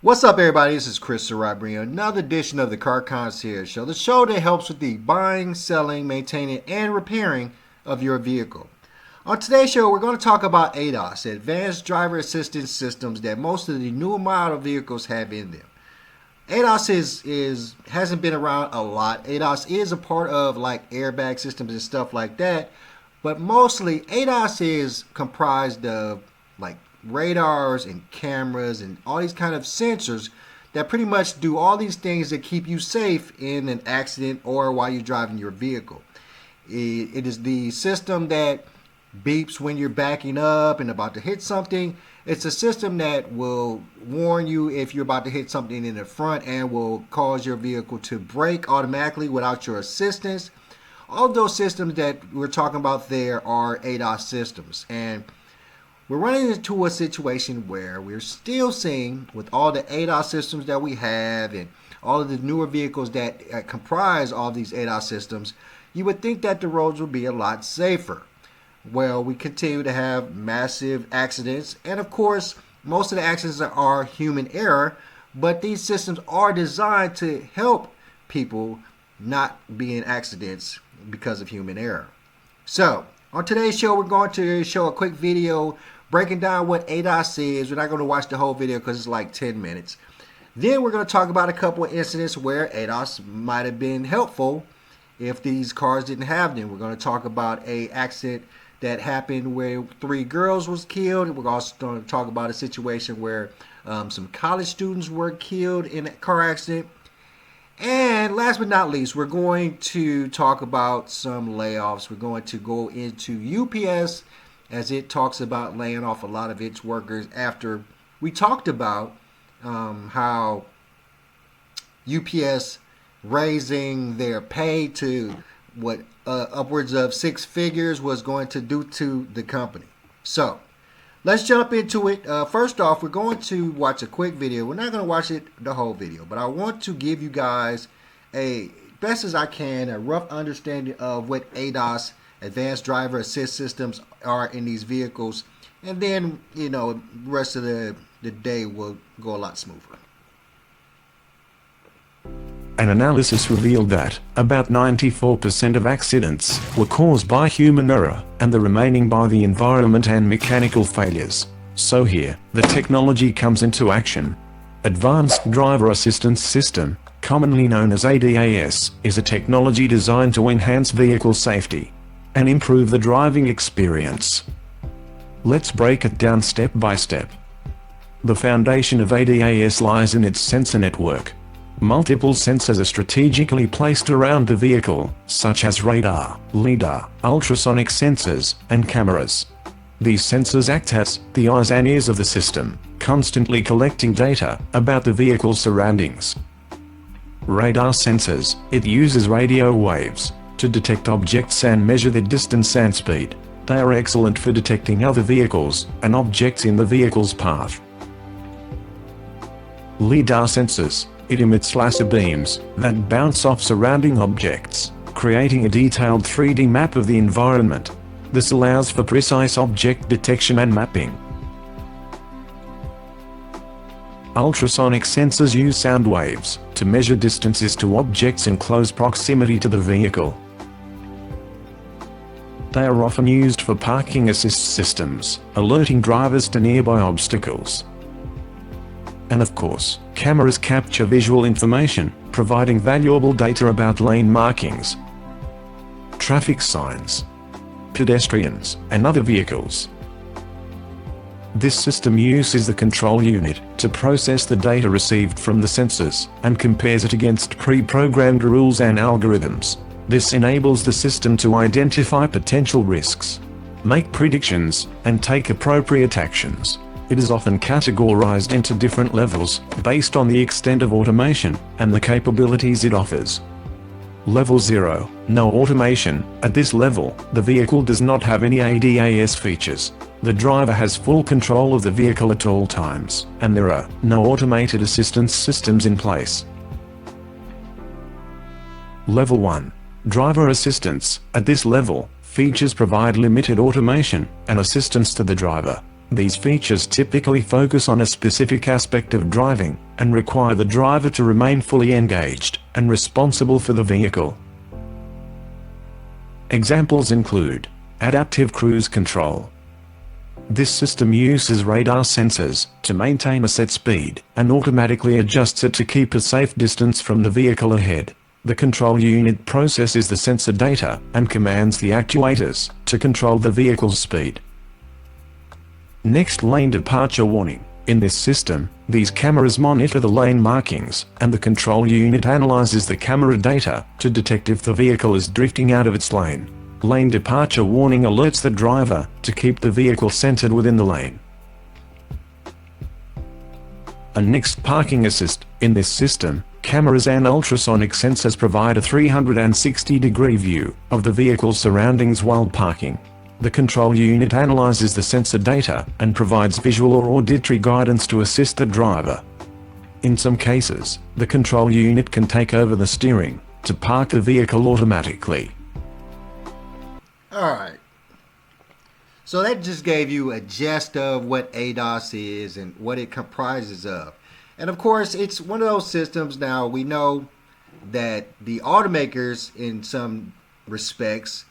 What's up, everybody? This is Chris Surratt bringing another edition of the Car Concierge Show, the show that helps with the buying, selling, maintaining, and repairing of your vehicle. On today's show, we're going to talk about ADAS, Advanced Driver Assistance Systems, that most of the newer model vehicles have in them. ADAS hasn't been around a lot. ADAS is a part of like airbag systems and stuff like that, but mostly ADAS is comprised of like radars and cameras and all these kind of sensors that pretty much do all these things that keep you safe in an accident or while you're driving your vehicle. It is the system that beeps when you're backing up and about to hit something. It's a system that will warn you if you're about to hit something in the front and will cause your vehicle to brake automatically without your assistance. All of those systems that we're talking about there are ADAS systems, and we're running into a situation where we're still seeing, with all the ADAS systems that we have and all of the newer vehicles that comprise all of these ADAS systems, you would think that the roads would be a lot safer. Well, we continue to have massive accidents, and of course, most of the accidents are human error, but these systems are designed to help people not be in accidents because of human error. So, on today's show, we're going to show a quick video breaking down what ADAS is. We're not going to watch the whole video because it's like 10 minutes. Then we're going to talk about a couple of incidents where ADAS might have been helpful if these cars didn't have them. We're going to talk about an accident that happened where 3 girls was killed. We're also going to talk about a situation where some college students were killed in a car accident. And last but not least, we're going to talk about some layoffs. We're going to go into UPS as it talks about laying off a lot of its workers after we talked about how UPS raising their pay to what upwards of 6 figures was going to do to the company. So let's jump into it. First off, we're going to watch a quick video. We're not going to watch the whole video, but I want to give you guys best as I can, a rough understanding of what ADAS, Advanced Driver Assist Systems, are in these vehicles. And then, the rest of the day will go a lot smoother. An analysis revealed that about 94% of accidents were caused by human error, and the remaining by the environment and mechanical failures. So here, the technology comes into action. Advanced Driver Assistance System, commonly known as ADAS, is a technology designed to enhance vehicle safety and improve the driving experience. Let's break it down step by step. The foundation of ADAS lies in its sensor network. Multiple sensors are strategically placed around the vehicle, such as radar, LiDAR, ultrasonic sensors, and cameras. These sensors act as the eyes and ears of the system, constantly collecting data about the vehicle's surroundings. Radar sensors, it uses radio waves to detect objects and measure their distance and speed. They are excellent for detecting other vehicles and objects in the vehicle's path. LiDAR sensors, it emits laser beams that bounce off surrounding objects, creating a detailed 3D map of the environment. This allows for precise object detection and mapping. Ultrasonic sensors use sound waves to measure distances to objects in close proximity to the vehicle. They are often used for parking assist systems, alerting drivers to nearby obstacles. And of course, cameras capture visual information, providing valuable data about lane markings, traffic signs, pedestrians, and other vehicles. This system uses the control unit to process the data received from the sensors and compares it against pre-programmed rules and algorithms. This enables the system to identify potential risks, make predictions, and take appropriate actions. It is often categorized into different levels based on the extent of automation and the capabilities it offers. Level 0, no automation. At this level, the vehicle does not have any ADAS features. The driver has full control of the vehicle at all times, and there are no automated assistance systems in place. Level 1, driver assistance. At this level, features provide limited automation and assistance to the driver. These features typically focus on a specific aspect of driving, and require the driver to remain fully engaged and responsible for the vehicle. Examples include adaptive cruise control. This system uses radar sensors to maintain a set speed and automatically adjusts it to keep a safe distance from the vehicle ahead. The control unit processes the sensor data and commands the actuators to control the vehicle's speed. Next, lane departure warning. In this system, these cameras monitor the lane markings, and the control unit analyzes the camera data to detect if the vehicle is drifting out of its lane. Lane departure warning alerts the driver to keep the vehicle centered within the lane. And next, parking assist. In this system, cameras and ultrasonic sensors provide a 360-degree view of the vehicle's surroundings while parking. The control unit analyzes the sensor data and provides visual or auditory guidance to assist the driver. In some cases, the control unit can take over the steering to park the vehicle automatically. Alright, so that just gave you a gist of what ADAS is and what it comprises of. And of course, it's one of those systems. Now, we know that the automakers, in some respects,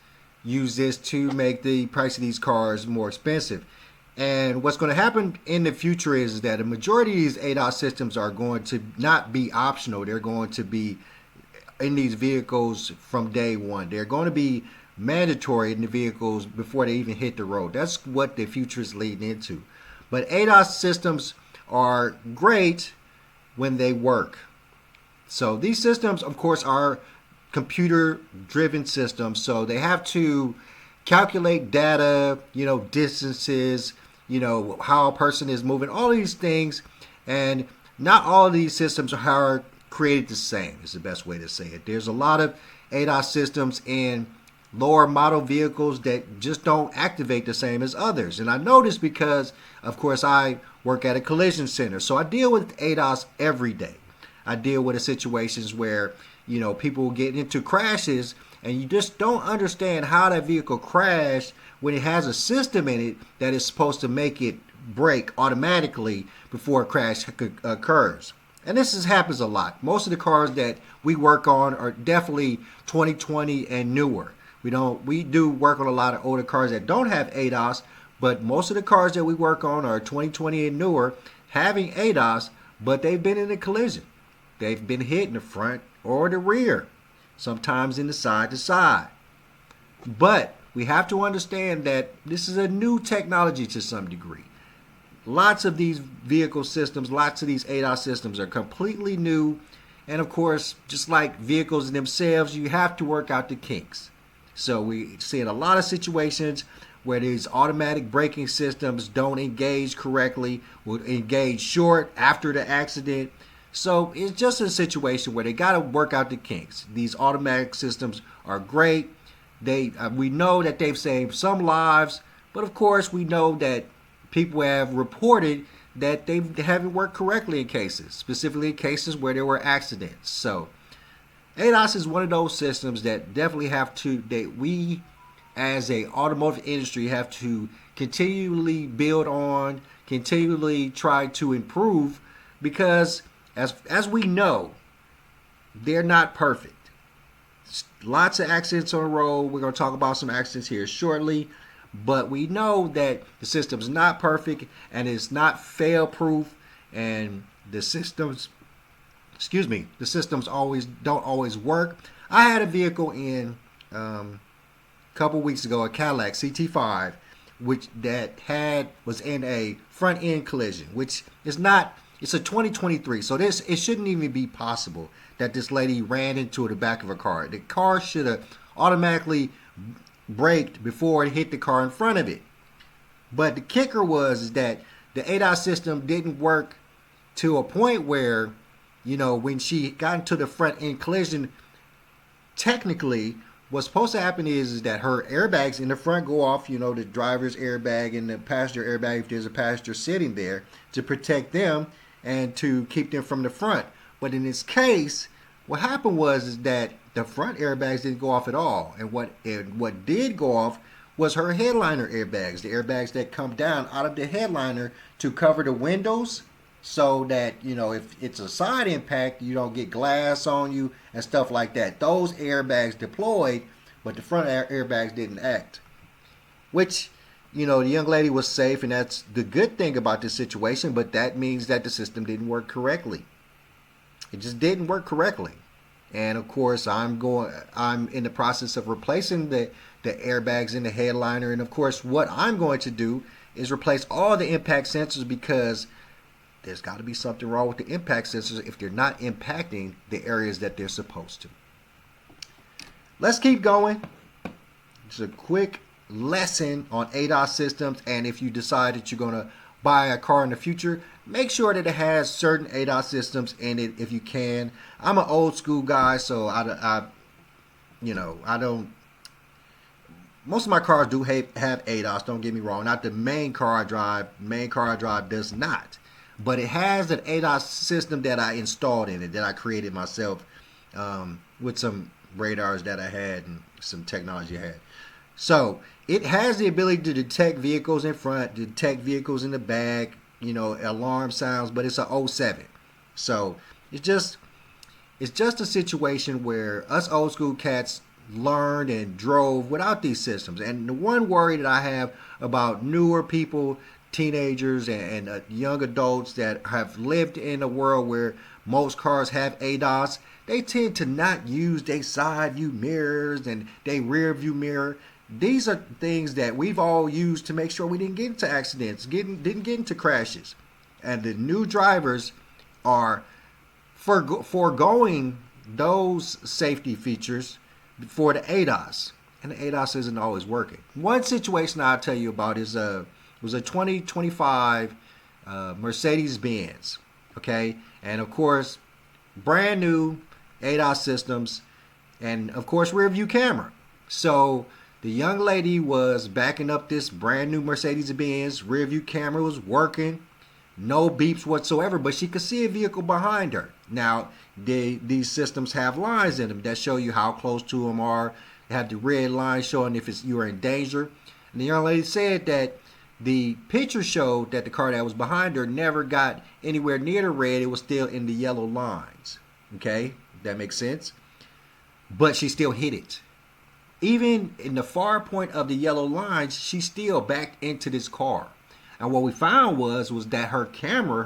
use this to make the price of these cars more expensive. And what's going to happen in the future is that a majority of these ADAS systems are going to not be optional. They're going to be in these vehicles from day one. They're going to be mandatory in the vehicles before they even hit the road. That's what the future is leading into. But ADAS systems are great when they work. So these systems, of course, are computer-driven systems. So they have to calculate data, distances, how a person is moving, all these things. And not all of these systems are created the same, is the best way to say it. There's a lot of ADAS systems in lower model vehicles that just don't activate the same as others. And I know this because, of course, I work at a collision center. So I deal with ADAS every day. I deal with the situations where, people get into crashes and you just don't understand how that vehicle crashed when it has a system in it that is supposed to make it brake automatically before a crash occurs. And this happens a lot. Most of the cars that we work on are definitely 2020 and newer. We do work on a lot of older cars that don't have ADAS, but most of the cars that we work on are 2020 and newer, having ADAS, but they've been in a collision. They've been hit in the front or the rear, sometimes in the side to side. But we have to understand that this is a new technology to some degree. Lots of these vehicle systems, lots of these ADAS systems are completely new. And of course, just like vehicles themselves, you have to work out the kinks. So we see in a lot of situations where these automatic braking systems don't engage correctly, will engage short after the accident. So it's just a situation where they got to work out the kinks. These automatic systems are great. We know that they've saved some lives, but of course we know that people have reported that they haven't worked correctly in cases, specifically in cases where there were accidents. So ADAS is one of those systems that definitely that we as a automotive industry have to continually build on, continually try to improve, because as we know, they're not perfect. Lots of accidents on the road. We're going to talk about some accidents here shortly, but we know that the system's not perfect and it's not fail-proof, and the systems don't always work. I had a vehicle in a couple weeks ago, a Cadillac CT5, was in a front end collision, which is not. It's a 2023, so it shouldn't even be possible that this lady ran into the back of a car. The car should have automatically braked before it hit the car in front of it. But the kicker was that the ADAS system didn't work to a point where, when she got into the front end collision, technically what's supposed to happen is that her airbags in the front go off, the driver's airbag and the passenger airbag if there's a passenger sitting there, to protect them and to keep them from the front. But in this case, what happened was that the front airbags didn't go off at all. And what did go off was her headliner airbags, the airbags that come down out of the headliner to cover the windows. so that, if it's a side impact, you don't get glass on you and stuff like that. Those airbags deployed, but the front airbags didn't act. Which, the young lady was safe, and that's the good thing about this situation, but that means that the system didn't work correctly. It just didn't work correctly. And of course, I'm in the process of replacing the airbags in the headliner. And of course, what I'm going to do is replace all the impact sensors, because there's got to be something wrong with the impact sensors if they're not impacting the areas that they're supposed to. Let's keep going. Just a quick lesson on ADAS systems, and if you decide that you're going to buy a car in the future, make sure that it has certain ADAS systems in it if you can. I'm an old school guy, so I don't. Most of my cars do have ADAS. Don't get me wrong. Not the main car I drive. Main car I drive does not, but it has an ADAS system that I installed in it, that I created myself with some radars that I had and some technology I had. So it has the ability to detect vehicles in front, detect vehicles in the back, alarm sounds, but it's a 07. So it's just a situation where us old school cats learned and drove without these systems. And the one worry that I have about newer people, teenagers and young adults that have lived in a world where most cars have ADAS, they tend to not use their side view mirrors and their rear view mirror. These are things that we've all used to make sure we didn't get into accidents, didn't get into crashes. And the new drivers are foregoing those safety features for the ADAS. And the ADAS isn't always working. One situation I'll tell you about was a 2025 Mercedes-Benz. Okay? And of course, brand new ADAS systems, and of course, rear view camera. So the young lady was backing up this brand new Mercedes-Benz. Rear view camera was working. No beeps whatsoever, but she could see a vehicle behind her. Now, these systems have lines in them that show you how close to them are. They have the red line showing if you're in danger. And the young lady said that the picture showed that the car that was behind her never got anywhere near the red. It was still in the yellow lines. Okay, that makes sense. But she still hit it. Even in the far point of the yellow lines, she still backed into this car. And what we found was that her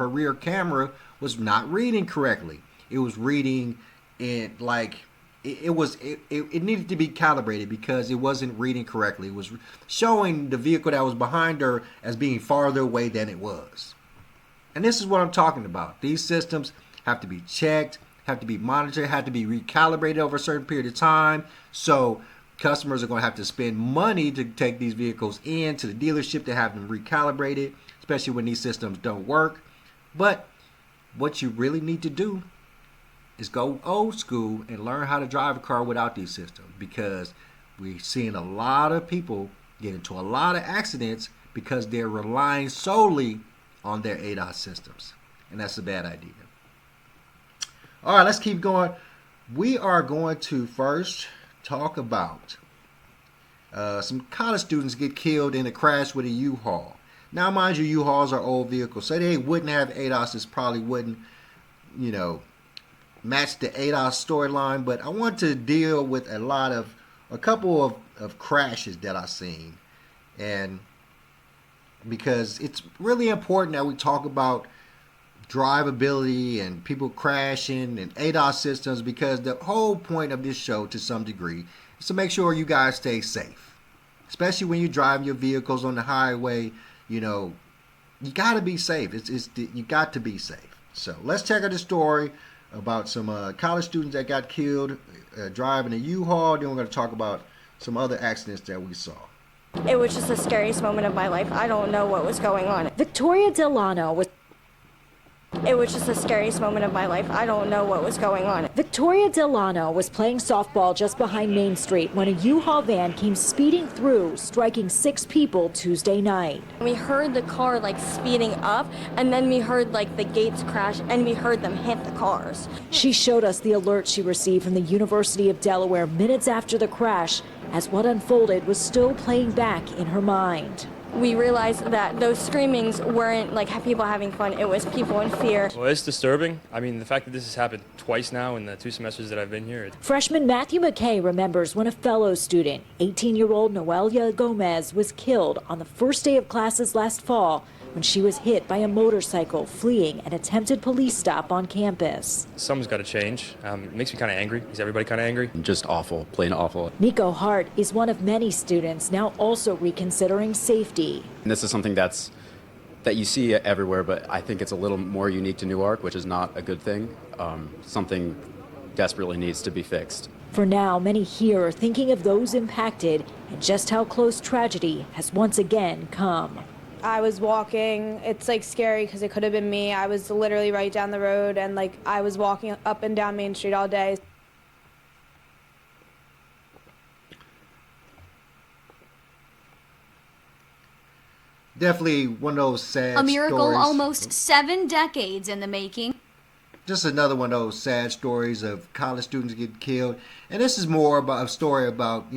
rear camera, was not reading correctly. It was reading it like it needed to be calibrated, because it wasn't reading correctly. It was showing the vehicle that was behind her as being farther away than it was. And this is what I'm talking about. These systems have to be checked, have to be monitored, have to be recalibrated over a certain period of time. So customers are going to have to spend money to take these vehicles into the dealership to have them recalibrated, especially when these systems don't work. But what you really need to do is go old school and learn how to drive a car without these systems, because we're seeing a lot of people get into a lot of accidents because they're relying solely on their ADAS systems, and that's a bad idea. All right, let's keep going. We are going to first talk about some college students get killed in a crash with a U-Haul. Now, mind you, U-Hauls are old vehicles, so they wouldn't have ADAS. This probably wouldn't, match the ADAS storyline. But I want to deal with a couple of crashes that I've seen, and because it's really important that we talk about drivability and people crashing and ADAS systems, because the whole point of this show, to some degree, is to make sure you guys stay safe, especially when you drive your vehicles on the highway. You got to be safe. You got to be safe. So let's check out the story about some college students that got killed driving a U-Haul. Then we're going to talk about some other accidents that we saw. It was just the scariest moment of my life. I don't know what was going on. Victoria Delano was It was just the scariest moment of my life. I don't know what was going on. Victoria Delano was playing softball just behind Main Street when a U-Haul van came speeding through, striking 6 people Tuesday night. We heard the car speeding up, and then we heard the gates crash, and we heard them hit the cars. She showed us the alert she received from the University of Delaware minutes after the crash, as what unfolded was still playing back in her mind. we realized that those screamings weren't like people having fun, it was people in fear. Well, it's disturbing. I mean, the fact that this has happened twice now in the 2 semesters that I've been here. Freshman Matthew McKay remembers when a fellow student, 18-year-old Noelia Gomez, was killed on the first day of classes last fall when she was hit by a motorcycle fleeing an attempted police stop on campus. Something's got to change. It makes me kind of angry. Is everybody kind of angry? Just awful, plain awful. Nico Hart is one of many students now also reconsidering safety. And this is something that you see everywhere, but I think it's a little more unique to Newark, which is not a good thing. Something desperately needs to be fixed. For now, many here are thinking of those impacted and just how close tragedy has once again come. I was walking, it's like scary because it could have been me. I was literally right down the road and like I was walking up and down Main Street all day. Definitely one of those sad A miracle stories. almost 7 decades in the making. Just another one of those sad stories of college students getting killed. And this is more about a story about,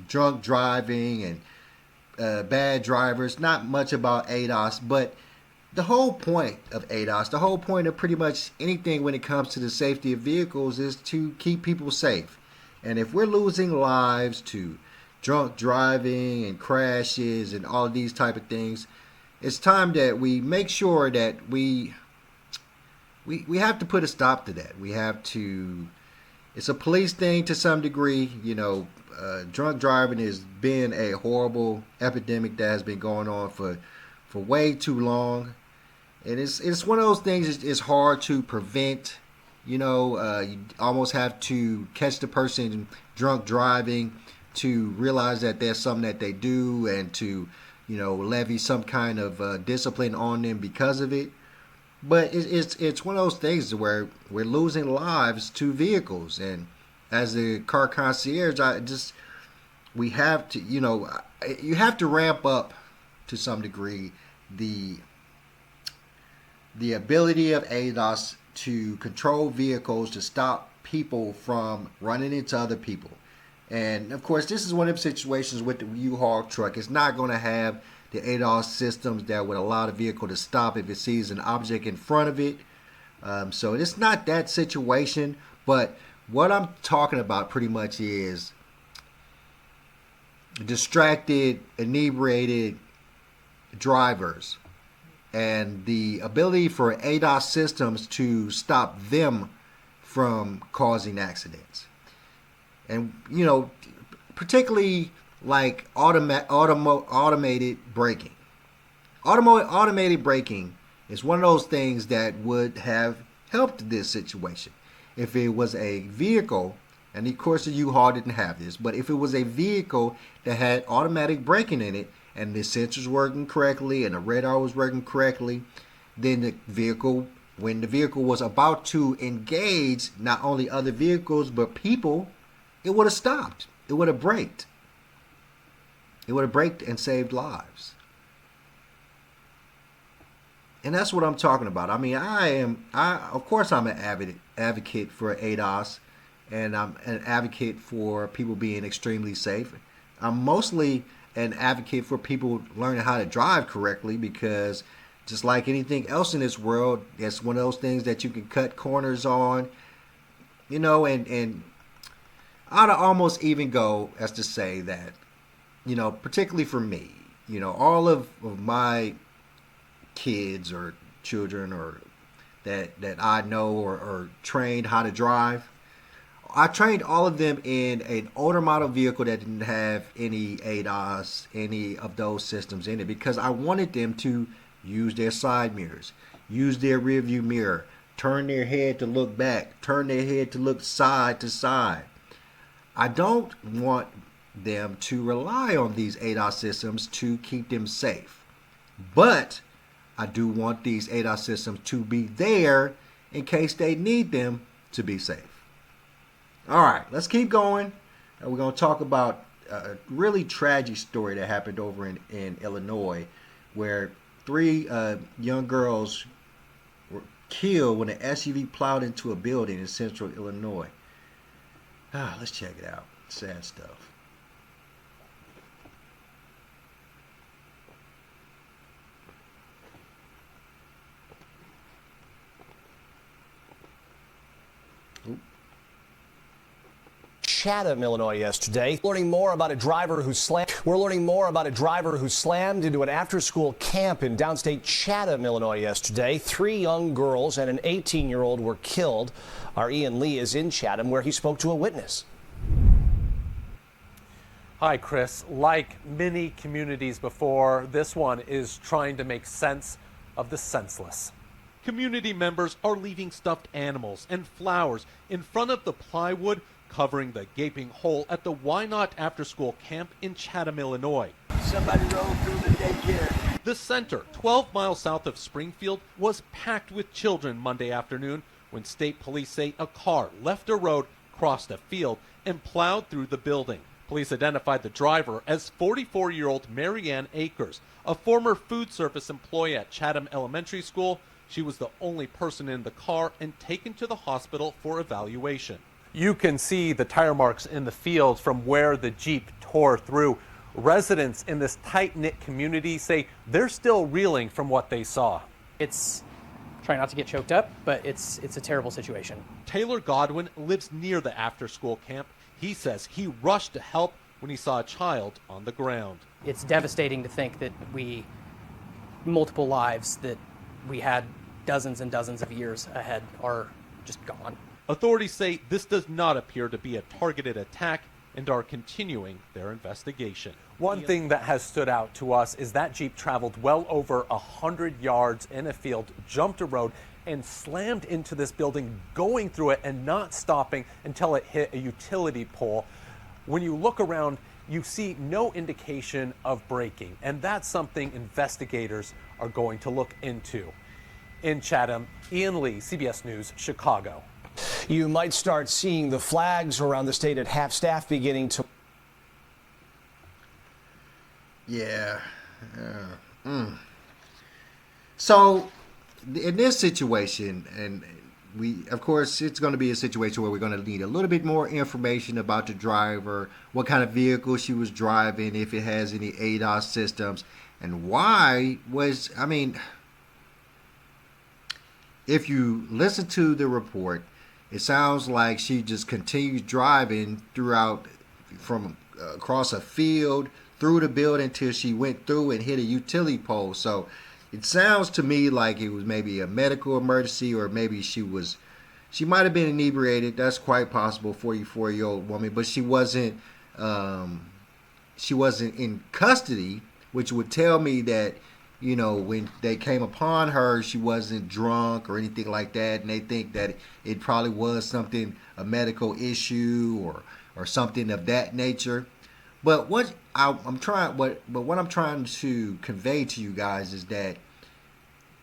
drunk driving and bad drivers. Not much about ADAS, but the whole point of ADAS, the whole point of pretty much anything when it comes to the safety of vehicles is to keep people safe. And if we're losing lives to drunk driving and crashes and all of these type of things, it's time that we make sure that we have to put a stop to that. We have to, it's a police thing to some degree. Drunk driving has been a horrible epidemic that has been going on for way too long. And it's one of those things, it's hard to prevent. You almost have to catch the person drunk driving to realize that there's something that they do and to, levy some kind of discipline on them because of it. But it's one of those things where we're losing lives to vehicles. And as the car concierge, we have to, you have to ramp up to some degree the ability of ADAS to control vehicles, to stop people from running into other people. And of course, this is one of the situations with the U-Haul truck. It's not going to have the ADAS systems that would allow the vehicle to stop if it sees an object in front of it. So it's not that situation. But what I'm talking about pretty much is distracted, inebriated drivers and the ability for ADAS systems to stop them from causing accidents. And, particularly like automated braking. Automated braking is one of those things that would have helped this situation. If it was a vehicle, and of course the U-Haul didn't have this, but if it was a vehicle that had automatic braking in it, and the sensors working correctly, and the radar was working correctly, then the vehicle, when the vehicle was about to engage not only other vehicles, but people, it would have stopped. It would have braked. It would have braked and saved lives. And that's what I'm talking about. I mean, of course I'm an advocate for ADAS, and I'm an advocate for people being extremely safe. I'm mostly an advocate for people learning how to drive correctly, because just like anything else in this world, it's one of those things that you can cut corners on, and I'd almost even go as to say that, particularly for me, all of my kids or children or that I know or trained how to drive, I trained all of them in an older model vehicle that didn't have any ADAS, any of those systems in it, because I wanted them to use their side mirrors, use their rear view mirror, turn their head to look back, turn their head to look side to side. I don't want them to rely on these ADAS systems to keep them safe. But I do want these ADAS systems to be there in case they need them to be safe. All right, let's keep going. We're going to talk about a really tragic story that happened over in Illinois, where 3 young girls were killed when an SUV plowed into a building in central Illinois. Let's check it out. Sad stuff. Chatham, Illinois yesterday. We're learning more about a driver who slammed into an after-school camp in downstate Chatham, Illinois yesterday. 3 young girls and an 18-year-old were killed. Our Ian Lee is in Chatham where he spoke to a witness. Hi, Chris. Like many communities before, this one is trying to make sense of the senseless. Community members are leaving stuffed animals and flowers in front of the plywood covering the gaping hole at the Why Not After School camp in Chatham, Illinois. Somebody rode through the daycare. The center, 12 miles south of Springfield, was packed with children Monday afternoon when state police say a car left a road, crossed a field, and plowed through the building. Police identified the driver as 44-year-old Marianne Akers, a former food service employee at Chatham Elementary School. She was the only person in the car and taken to the hospital for evaluation. You can see the tire marks in the field from where the Jeep tore through. Residents in this tight-knit community say they're still reeling from what they saw. It's trying not to get choked up, but it's a terrible situation. Taylor Godwin lives near the after-school camp. He says he rushed to help when he saw a child on the ground. It's devastating to think that multiple lives that we had dozens and dozens of years ahead are just gone. Authorities say this does not appear to be a targeted attack and are continuing their investigation. One thing that has stood out to us is that Jeep traveled well over 100 yards in a field, jumped a road, and slammed into this building, going through it and not stopping until it hit a utility pole. When you look around, you see no indication of braking, and that's something investigators are going to look into. In Chatham, Ian Lee, CBS News, Chicago. You might start seeing the flags around the state at half-staff beginning to... Yeah. So, in this situation, and of course, it's going to be a situation where we're going to need a little bit more information about the driver, what kind of vehicle she was driving, if it has any ADAS systems, and if you listen to the report, it sounds like she just continued driving from across a field, through the building until she went through and hit a utility pole. So it sounds to me like it was maybe a medical emergency, or maybe she might have been inebriated. That's quite possible, 44-year-old woman, but she wasn't in custody, which would tell me that, when they came upon her, she wasn't drunk or anything like that, and they think that it probably was a medical issue or something of that nature. But what I'm trying to convey to you guys is that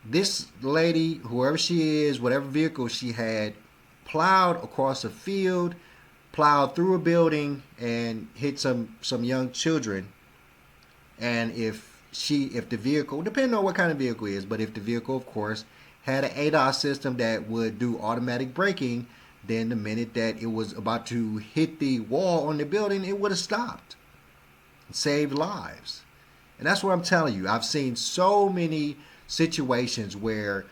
this lady, whoever she is, whatever vehicle she had, plowed across a field, plowed through a building, and hit some young children. And if the vehicle, depending on what kind of vehicle it is, but if the vehicle, of course, had an ADAS system that would do automatic braking, then the minute that it was about to hit the wall on the building, it would have stopped and saved lives. And that's what I'm telling you. I've seen so many situations where,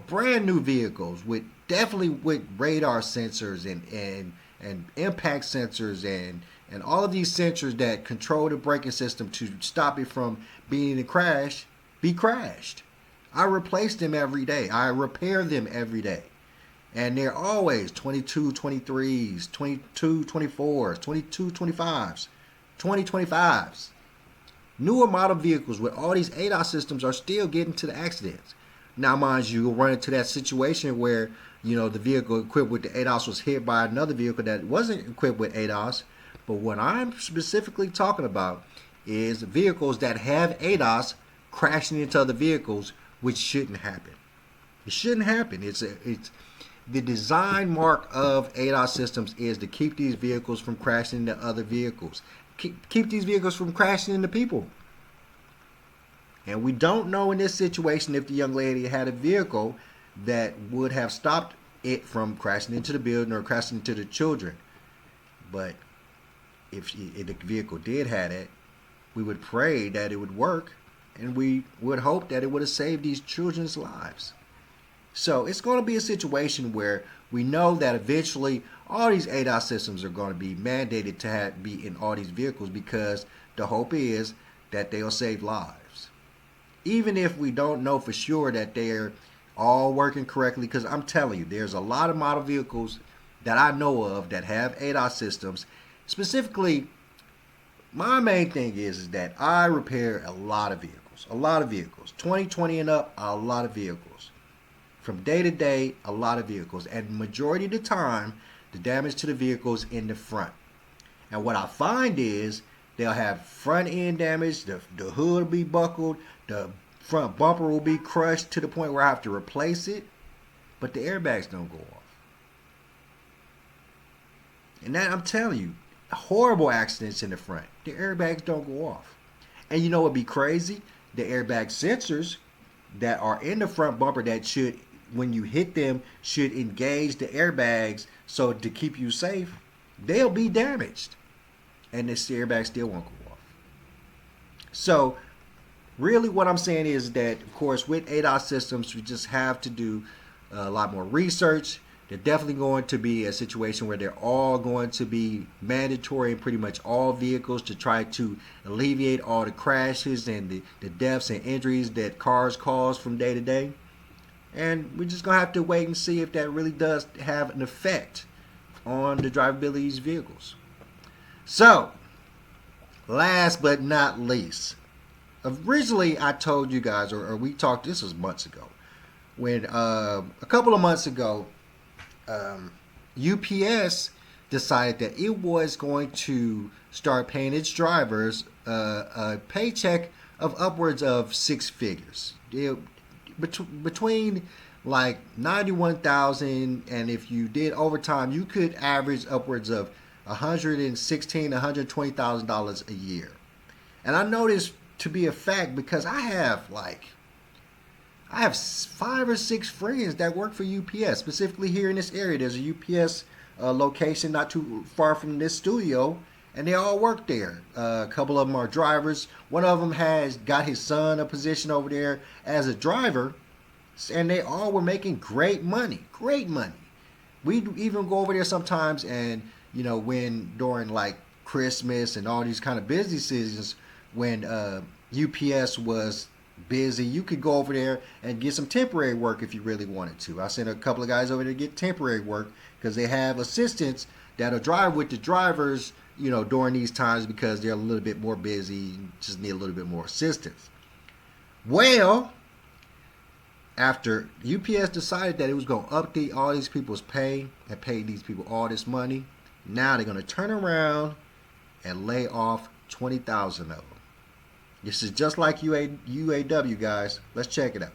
brand new vehicles with radar sensors and impact sensors and all of these sensors that control the braking system to stop it from being in a crash, be crashed. I replace them every day. I repair them every day. And they're always 22, 23s, 22, 24s, 22, 25s, 2025s. Newer model vehicles with all these ADAS systems are still getting to the accidents. Now, mind you, you'll run into that situation where, the vehicle equipped with the ADAS was hit by another vehicle that wasn't equipped with ADAS. But what I'm specifically talking about is vehicles that have ADAS crashing into other vehicles, which shouldn't happen. It shouldn't happen. It's the design mark of ADAS systems is to keep these vehicles from crashing into other vehicles. Keep these vehicles from crashing into people. And we don't know in this situation if the young lady had a vehicle that would have stopped it from crashing into the building or crashing into the children. But if the vehicle did have it, we would pray that it would work, and we would hope that it would have saved these children's lives. So it's going to be a situation where We know that eventually all these ADAS systems are going to be mandated to be in all these vehicles, because the hope is that they'll save lives. Even if we don't know for sure that they're all working correctly, because I'm telling you, there's a lot of model vehicles that I know of that have ADAS systems. Specifically, my main thing is that I repair a lot of vehicles, 2020 and up, a lot of vehicles. From day to day, a lot of vehicles. And majority of the time, the damage to the vehicles in the front. And what I find is they'll have front end damage, the hood will be buckled, the front bumper will be crushed to the point where I have to replace it, but the airbags don't go off. And that, I'm telling you, horrible accidents in the front, the airbags don't go off. And you know what'd be crazy? The airbag sensors that are in the front bumper that should, when you hit them, should engage the airbags so to keep you safe, they'll be damaged. And this airbag still won't go off. So really what I'm saying is that, of course, with ADAS systems, we just have to do a lot more research. They're definitely going to be a situation where they're all going to be mandatory in pretty much all vehicles to try to alleviate all the crashes and the deaths and injuries that cars cause from day to day. And we're just going to have to wait and see if that really does have an effect on the drivability of these vehicles. So, last but not least, originally I told you guys, or we talked, this was months ago, when a couple of months ago, UPS decided that it was going to start paying its drivers a paycheck of upwards of six figures. Between like $91,000, and if you did overtime, you could average upwards of $116,000, $120,000 a year. And I know this to be a fact because I have 5 or 6 friends that work for UPS, specifically here in this area. There's a UPS location not too far from this studio, and they all work there. A couple of them are drivers. One of them has got his son a position over there as a driver, and they all were making great money. We even go over there sometimes, and you know, when during like Christmas and all these kind of busy seasons, when UPS was busy, you could go over there and get some temporary work if you really wanted to. I sent a couple of guys over there to get temporary work because they have assistants that'll drive with the drivers, you know, during these times because they're a little bit more busy, just need a little bit more assistance. Well, after UPS decided that it was going to update all these people's pay and pay these people all this money, now they're going to turn around and lay off 20,000 of them. This is just like UAW, guys. Let's check it out.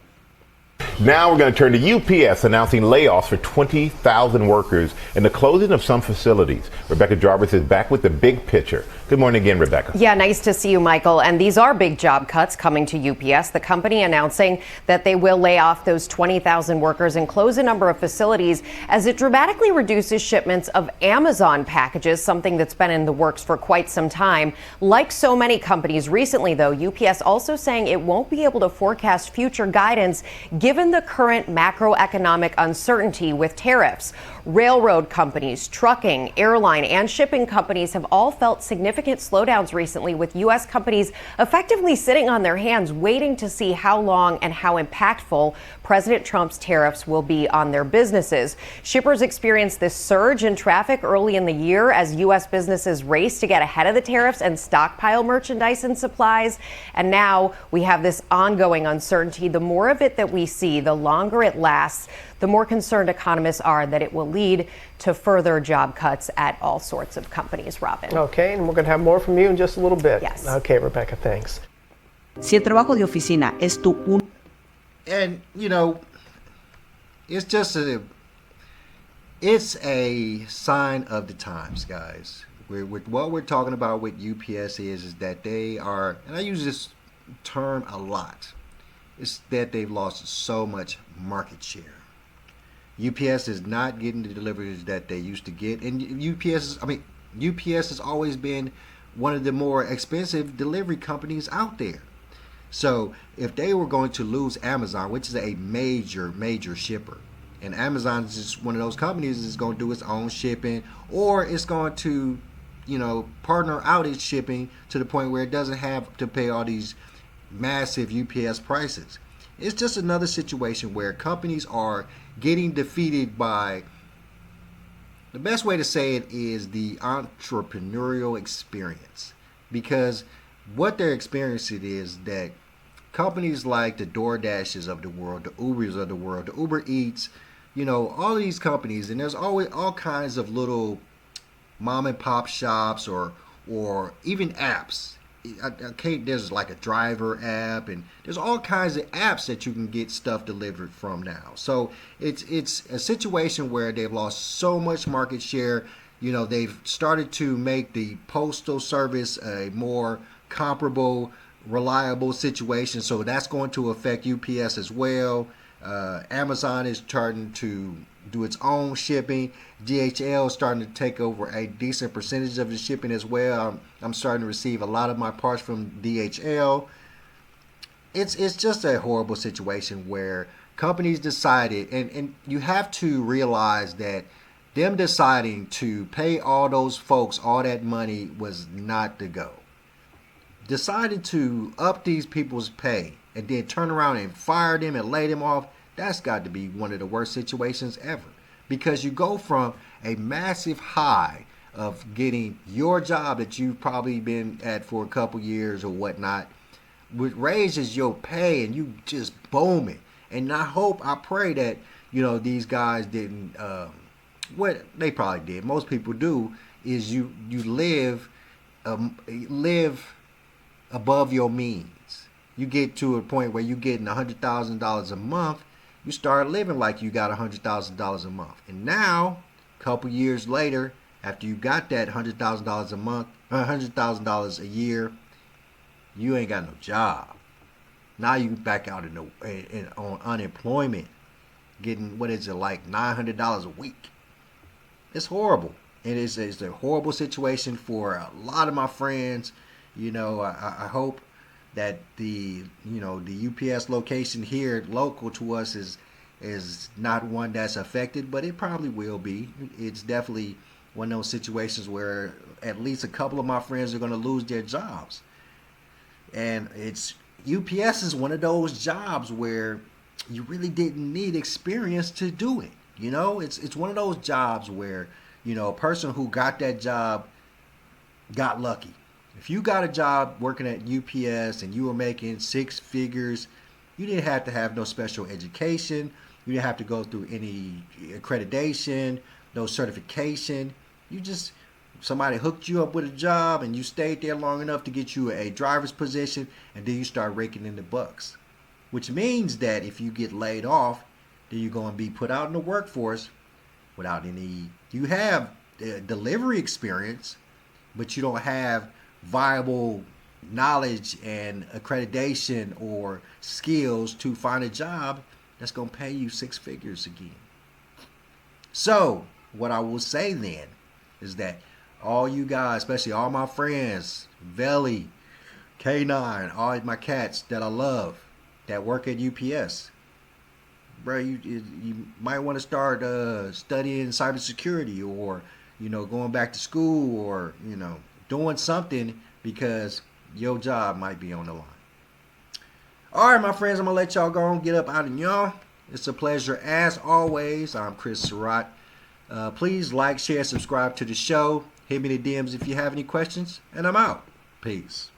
Now we're going to turn to UPS announcing layoffs for 20,000 workers and the closing of some facilities. Rebecca Jarvis is back with the big picture. Good morning again, Rebecca. Yeah, nice to see you, Michael. And these are big job cuts coming to UPS. The company announcing that they will lay off those 20,000 workers and close a number of facilities as it dramatically reduces shipments of Amazon packages, something that's been in the works for quite some time. Like so many companies recently, though, UPS also saying it won't be able to forecast future guidance given the current macroeconomic uncertainty with tariffs. Railroad companies, trucking, airline, and shipping companies have all felt significant slowdowns recently, with U.S. companies effectively sitting on their hands waiting to see how long and how impactful President Trump's tariffs will be on their businesses. Shippers experienced this surge in traffic early in the year as U.S. businesses raced to get ahead of the tariffs and stockpile merchandise and supplies. And now we have this ongoing uncertainty. The more of it that we see, the longer it lasts, the more concerned economists are that it will lead to further job cuts at all sorts of companies, Robin. Okay, and we're going to have more from you in just a little bit. Yes. Okay, Rebecca, thanks. Si el trabajo de oficina es tu And, you know, it's just it's a sign of the times, guys. With what we're talking about with UPS is that they are, and I use this term a lot, it's that they've lost so much market share. UPS is not getting the deliveries that they used to get, and UPS has always been one of the more expensive delivery companies out there. So if they were going to lose Amazon, which is a major shipper, And Amazon is just one of those companies that's going to do its own shipping, or it's going to, partner out its shipping to the point where it doesn't have to pay all these massive UPS prices. It's just another situation where companies are getting defeated by, the best way to say it is the entrepreneurial experience. Because what they're experiencing is that companies like the DoorDashes of the world, the Ubers of the world, the Uber Eats, all these companies, and there's always all kinds of little mom and pop shops or even apps. There's like a driver app, and there's all kinds of apps that you can get stuff delivered from now. So it's a situation where they've lost so much market share. They've started to make the postal service a more comparable, reliable situation. So that's going to affect UPS as well. Amazon is starting to do its own shipping. DHL is starting to take over a decent percentage of the shipping as well. I'm starting to receive a lot of my parts from DHL. It's just a horrible situation where companies decided, and you have to realize that them deciding to pay all those folks all that money was not the go. Decided to up these people's pay and then turn around and fire them and lay them off, that's got to be one of the worst situations ever. Because you go from a massive high of getting your job that you've probably been at for a couple years or whatnot, which raises your pay and you just boom it. And I pray that, these guys didn't, what they probably did, most people do, is you live above your means. You get to a point where you're getting $100,000 a month, you start living like you got $100,000 a month. And now, a couple years later, after you got that $100,000 a month, $100,000 a year, you ain't got no job. Now you back out on unemployment, getting like $900 a week. It's horrible. It's a horrible situation for a lot of my friends. I hope that the UPS location here local to us is not one that's affected, but it probably will be. It's definitely one of those situations where at least a couple of my friends are going to lose their jobs. And UPS is one of those jobs where you really didn't need experience to do it. It's one of those jobs where, a person who got that job got lucky. If you got a job working at UPS and you were making six figures, you didn't have to have no special education. You didn't have to go through any accreditation, no certification. Somebody hooked you up with a job and you stayed there long enough to get you a driver's position, and then you start raking in the bucks. Which means that if you get laid off, then you're going to be put out in the workforce without you have delivery experience, but you don't have viable knowledge and accreditation or skills to find a job that's going to pay you six figures again. So what I will say then is that all you guys, especially all my friends, Velly, K9, all my cats that I love that work at UPS, bro, you might want to start studying cybersecurity or, going back to school or, doing something, because your job might be on the line. All right, my friends, I'm going to let y'all go and get up out of y'all. It's a pleasure as always. I'm Chris Surratt. Please like, share, subscribe to the show. Hit me in the DMs if you have any questions, and I'm out. Peace.